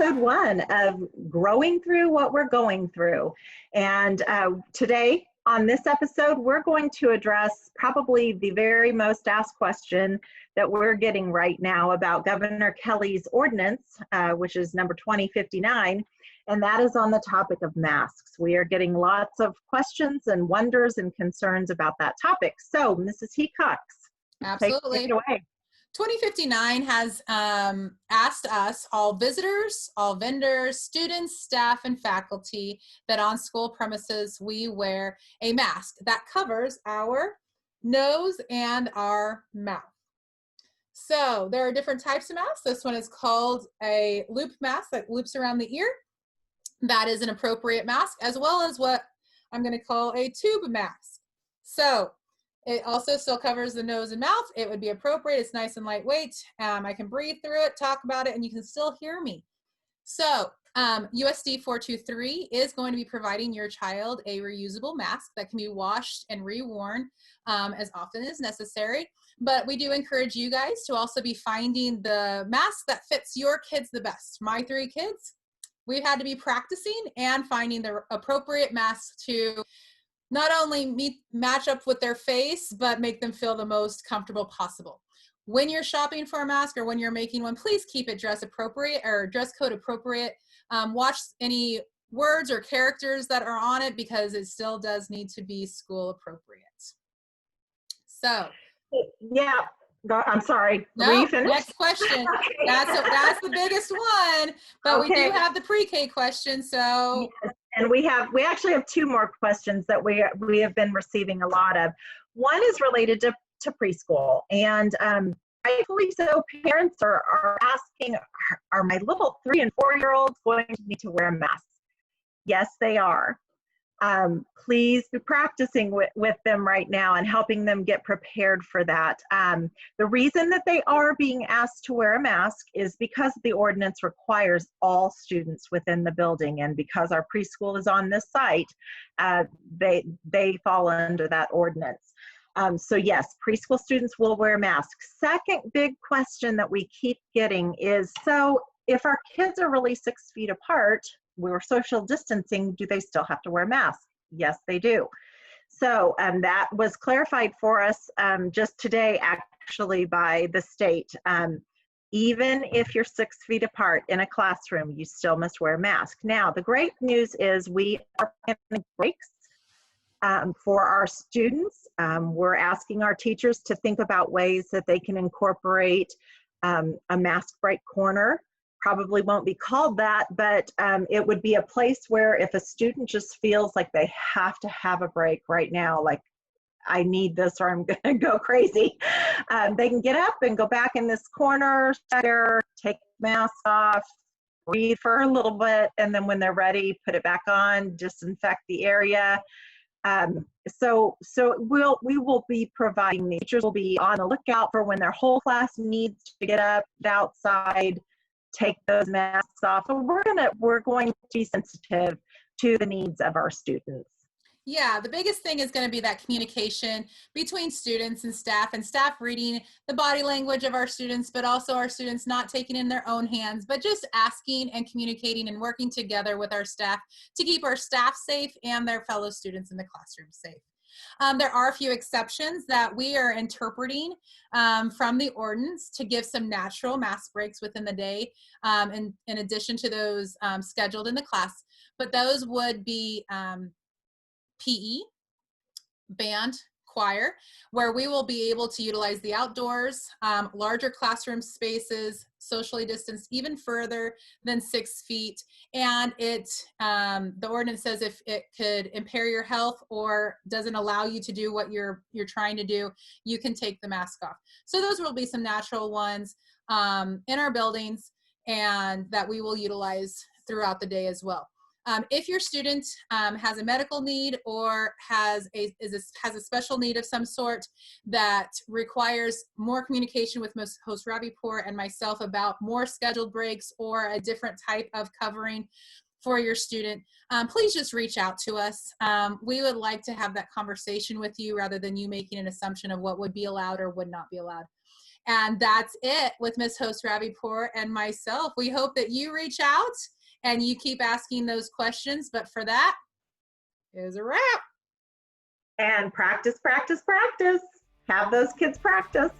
episode 1 of Growing Through What We're Going Through. And today on this episode, we're going to address probably the very most asked question that we're getting right now about Governor Kelly's ordinance, which is number 2059, and that is on the topic of masks. We are getting lots of questions and wonders and concerns about that topic. So, Mrs. Hecox, Absolutely. take it away. 2059 has asked us, all visitors, all vendors, students, staff, and faculty, that on school premises we wear a mask that covers our nose and our mouth. So there are different types of masks. This one is called a loop mask that loops around the ear. That is an appropriate mask, as well as what I'm going to call a tube mask. So it also still covers the nose and mouth. It would be appropriate. It's nice and lightweight. I can breathe through it, talk about it, and you can still hear me. So USD 423 is going to be providing your child a reusable mask that can be washed and reworn as often as necessary. But we do encourage you guys to also be finding the mask that fits your kids the best. My 3 kids, we've had to be practicing and finding the appropriate mask to not only match up with their face, but make them feel the most comfortable possible. When you're shopping for a mask or when you're making one, please keep it dress appropriate or dress code appropriate. Watch any words or characters that are on it, because it still does need to be school appropriate. So. Yeah, I'm sorry. No, next question. Okay. That's the biggest one, but Okay. We do have the pre-K question. So. Yes. And we actually have 2 more questions that we have been receiving a lot of. One is related to preschool, and rightfully so, parents are asking, are my little 3 and 4-year-olds going to need to wear masks? Yes, they are. Please be practicing with them right now and helping them get prepared for that. The reason that they are being asked to wear a mask is because the ordinance requires all students within the building, and because our preschool is on this site, they fall under that ordinance. So yes, preschool students will wear masks. Second big question that we keep getting is, so if our kids are really 6 feet apart, we're social distancing, do they still have to wear masks? Yes, they do. So that was clarified for us just today, actually, by the state. Even if you're 6 feet apart in a classroom, you still must wear a mask. Now, the great news is we are planning breaks for our students. We're asking our teachers to think about ways that they can incorporate a mask break corner. Probably won't be called that, but it would be a place where if a student just feels like they have to have a break right now, like I need this or I'm going to go crazy, they can get up and go back in this corner, take the mask off, breathe for a little bit, and then when they're ready, put it back on, disinfect the area. So we will be providing, the teachers will be on the lookout for when their whole class needs to get up outside, take those masks off. So we're going to be sensitive to the needs of our students. Yeah, the biggest thing is going to be that communication between students and staff reading the body language of our students, but also our students not taking in their own hands, but just asking and communicating and working together with our staff to keep our staff safe and their fellow students in the classroom safe. There are a few exceptions that we are interpreting from the ordinance to give some natural mask breaks within the day, in addition to those scheduled in the class. But those would be PE, band, choir, where we will be able to utilize the outdoors, larger classroom spaces, socially distanced even further than 6 feet. And the ordinance says if it could impair your health or doesn't allow you to do what you're trying to do, you can take the mask off. So those will be some natural ones in our buildings and that we will utilize throughout the day as well. If your student has a medical need or has a special need of some sort that requires more communication with host Ravipour and myself about more scheduled breaks or a different type of covering for your student, please just reach out to us. We would like to have that conversation with you rather than you making an assumption of what would be allowed or would not be allowed. And that's it with Miss Host Rappaport and myself. We hope that you reach out and you keep asking those questions. But for that, is a wrap. And practice, practice, practice. Have those kids practice.